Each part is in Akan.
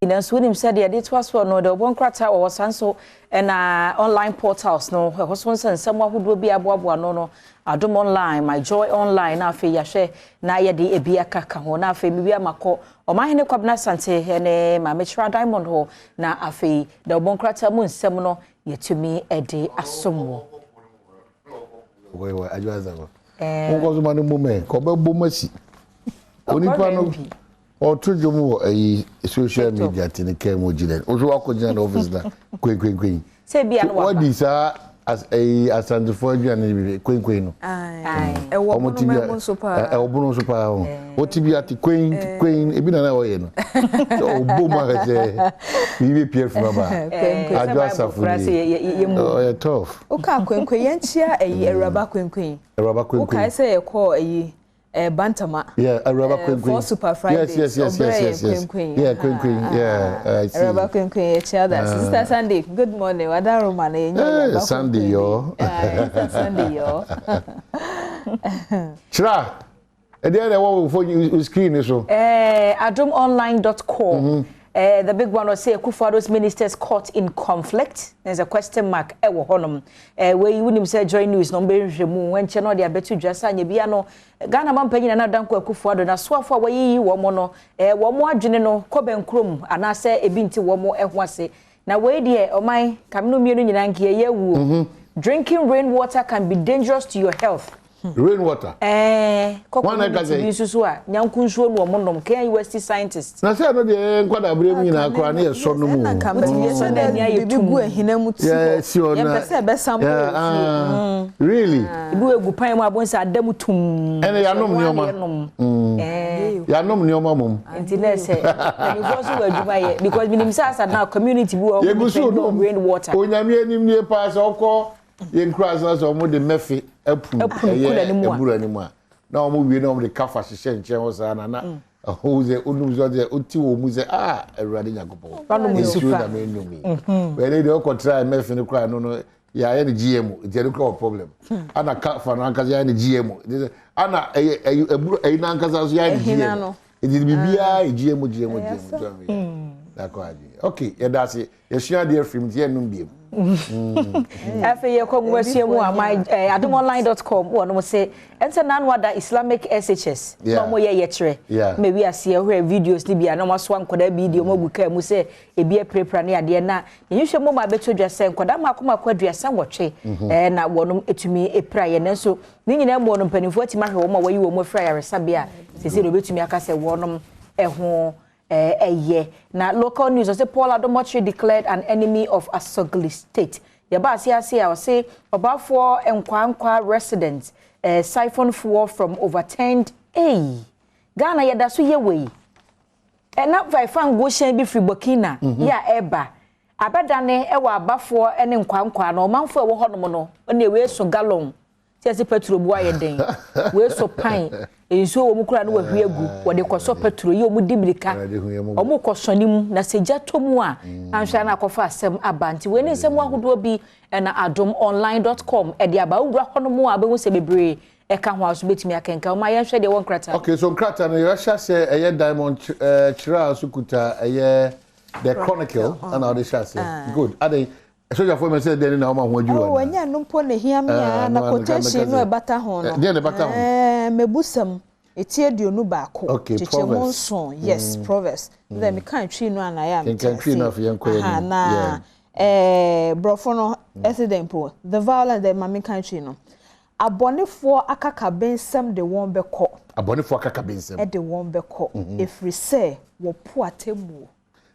Nanso nim said the it was for no the one krata or sanso and online portals no husband and someone who will be aboa no Adom online my joy online na fe yahwe na ye de ebia kaka ho na fe bibia makọ o ma hene kwabna sante ene ma mechra diamond ho na afe the one krata mu nsem no yetumi ede asomwo we ajuaza go won ko so manu mume ko be bomasi onipa no o tujumu ayi social media tinike mo jile o so akojina na office na kwen se bia no what is as a for January queen no e wo no so pa e wo so pa o ti bi ati queen e bi na wo ye no o bo ma je bi pie fu ba adwa safuri ye tough o ka queen ye nchia e Araba queen o ka say ye call e Bantama. Yeah, Araba Queen. For Super Friday. Yes. Queen. Yeah, Queen. Yeah, I see. Araba Queen, Sister Sunday. Good morning. Wada Romane. Sunday, yo. Sunday, yo. Chira. And then what for you screen so? adomonline.com. The big one was say Kufado's ministers caught in conflict. There's a question mark. Ewo honum. Where you wouldn't say join news no be remu when channel dia betu dressa nye bia no Ghana man panyin na danko Akufado na soafo wa yi wo mo no wo mo adwene no kobenkrom ana se ebi nti wo mo eho ase na we de oman kamino mienu nyina nke ye wu. Drinking rainwater can be dangerous to your health. Rainwater. One again. Susu a nyankunsuo no omondom kan university scientists. Na say no de nkwada abrem nyina akra na ye so no mu. Na kamati so na nia ye bigu ehina mu ti. Yes, you na. Ye pese be sample. Really? Ibu egu pan mu abonsa adamu tum. Ene ya nom nioma. Ya nom nioma mum. Enti na say, and you also we aduma ye because minim say as na community bu o rainwater. Onyame anim nie pass okọ ye nkras na so mo de mefe apu eburu animu a na o mo wie na o de kafa hyehyɛ nkyɛn ho sa na o ze onum zo de oti wo mu ze awurade nyagopo no mu sufa na me numi we ne de o try mefe ne kra no ya ye ne GM de ne kra problem ana kafa na ankaza ya ne GM ana eburu na ankaza so ya ne GM e di bibia GM na ko aji okay ye da se ye sua de afrim de enum biem afa ye ko nwasiemu adomonline.com wo no say enter nanwada Islamic SHS no mo ye kire me wi ase ehwe videos ni bia no mo so ankoda video mo buka mu say ebi prepare na ade na yehwe mo ma betodwa say nkoda makoma kwaduasa wotwe na wonom etumi epra ye nanso ni nyina mo no mpanifo atima hwe wo ma wayi wo mo fra ya resabia sese do betumi aka say wonom eho na local news say Paul Adom declared an enemy of Asogli state. Yaba say I say about 4 Nkwa residents siphon fuel from overturned Ghana yada so ye we. Na vai fan go shen bi free Burkina ya eba. Abadane e wa abafo ene Nkwa no manfo e wo honom no na we so gallon. Tiase petrol bu aye den. We so pan enso wo mukura no wahwe agu wo de koso petrol ye omu dimirika omu kosonim na seja tomu a anhwa na akofa asem abanti we ne nsem ahodo bi na adomonline.com e de aba wura hono a behu se bebre e ka ho aso betimi akenka o ma ye hwe de won krata okay so krata no ye hya se eye diamond chira sukuta eye the chronicle and all this shase good ade soja for me say den na o ma ho adwuro oh wanya no mpo ne hia me na quotation no e bata ho no den e bata ho mebusam etie duonu baako chichemonson yes proverbs then me kan twi no anaya me kan twi no afia nko ya na brofo no esidempo the violence the mame kan twi no abonefo akaka bensam de won beko abonefo akaka bensam e de won beko efri se wo po atemu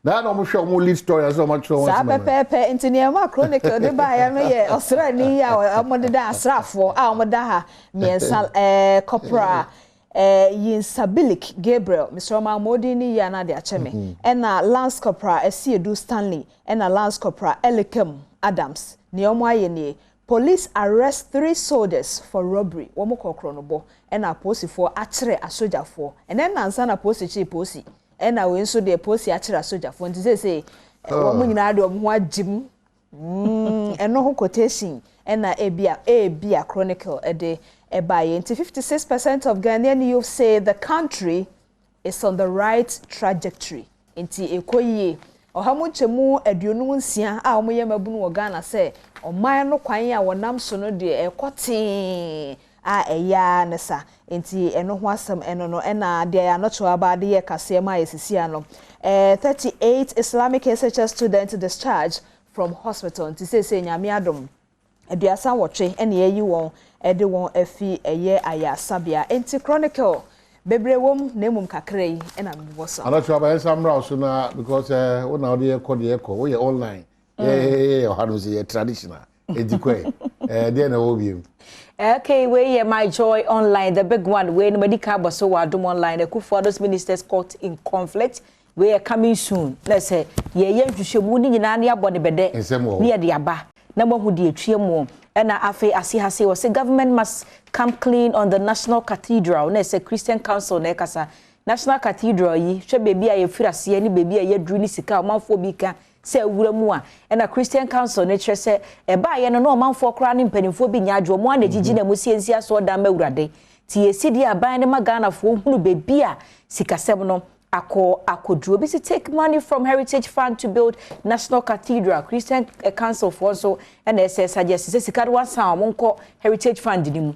na no mo hwe mo lead story as mo tro won sa pepe intiniema chronicle de ba ya no ye osrani ya amode da asrafo a omoda ha miensal corpora Yinsabilic Gabriel Mr. Mahmoudi ni ya na de acheme ena Lance Corporal Esiedu Stanley ena Lance Corporal Elikem Adams ni omo aye ni police arrest 3 soldiers for robbery womo kokro no bo ena posifo akire asojafo ena nansa na posichi posi ena we nso de posi akire asojafo nti say womo nyina de omo agim eno ho quotation ena ebia chronicle ede ebaye. 56% of Ghanaian youth say the country is on the right trajectory enti ekoyie ohamu chemu aduonu nsia a omoye mabunu wo Ghana se oman no kwan a wonam so no de ekote a eya nesa enti eno ho asem eno no na de ya no choaba de ye kase ma yesisi ano 38 Islamic SHS students discharged from hospital enti say nyame adom aduasa wotwe ene yayi won ede won afi eye ayasabia enti chronicle bebrewom na emum kakrai ena mboso anacho ba ensamra so na because una ode ekọ we online hanu say traditional edikwe dey na obiem. Okay, we my joy online the big one we no medical boso wa Adom online the Kufuor's ministers court in conflict we are coming soon let's say ye nhwehwemu ni nyina na yabọ ne bede ne de aba na mahu de atwiem na afi asihase was say government must come clean on the National Cathedral na say Christian Council na kasa National Cathedral yi hwe bebi a ye firase ni bebi a ye dru ni sika omanfo bi ka se wura mu a na Christian Council ne kire se ba ye no na omanfo kra ne mpanimfo bi nya adwo mo na gigi na musiensia so da mawurade ti yesidi aban ne magana fo hunu bebi a sikasem no akodro bi to take money from Heritage Fund to build National Cathedral Christian Council for so and SS suggest say sika one sound monko Heritage Fund ni mu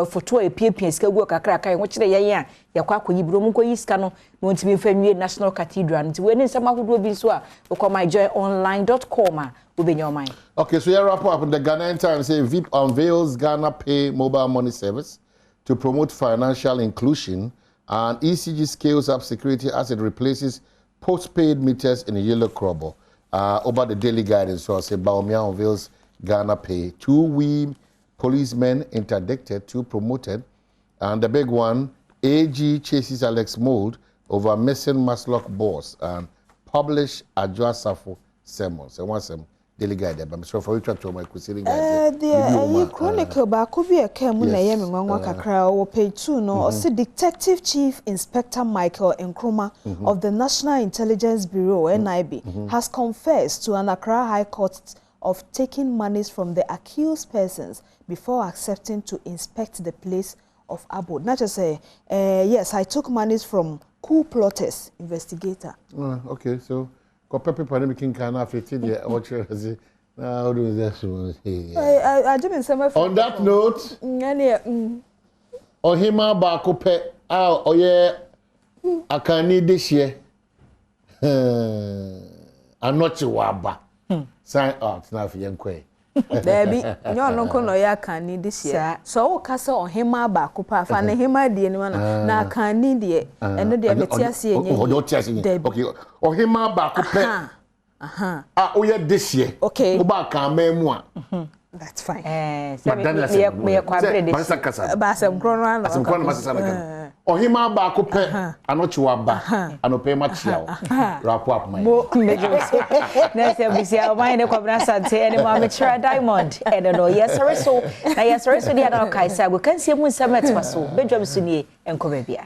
photo epie sika gu kakra kai wo kire ye ya yakwa akoyi bro monko yi sika no no ntimi fa nwie National Cathedral nti we ni nsama hodo bi so a myjoyonline.com ubenya. Okay, so here wrap up the Ghanaian Times say VIP unveils Ghana Pay mobile money service to promote financial inclusion. And ECG scales up security as it replaces postpaid meters in a yellow crumble. Over the daily guidance, so I say Badwam unveils Ghana Pay. 2 we policemen interdicted, 2 promoted. And the big one, AG chases Alex Mould over missing Maslock boss and publish Adjoa Safo sermons. And once daily guide, but I'm sorry for you to my considering the chronicle ba ko bi ekam na ye menwanwa kakra wo page 2 no o se Detective Chief Inspector Michael Nkrumah of the National Intelligence Bureau NIB has confessed to an Accra High Court of taking monies from the accused persons before accepting to inspect the place of abode. Not just say yes, I took monies from coup plotters investigator. Okay, so Pepe making kind of 15 year how do that I didn't say on that note Ohima Bako Pe oye akani this year anochi waba sign out na fiyenkwe baby nyo no ko no ya akani this year so o kasa Ohima Bako Pa fa na Hima die ni na akani die eno de metiase enye okay Ohima Bako Pe oye this year okay oba kan memu a that's fine me kwabre this ba sem krono ana asem krono masasa na kan Ohima Bako Pe anochi waba anope machiao wrap up my na se bisia o mine kwabra sante ene ma me chira diamond ene no yes so na yes so dia na kaisa go kan se mu nsamet faso bedwam so nie enko bia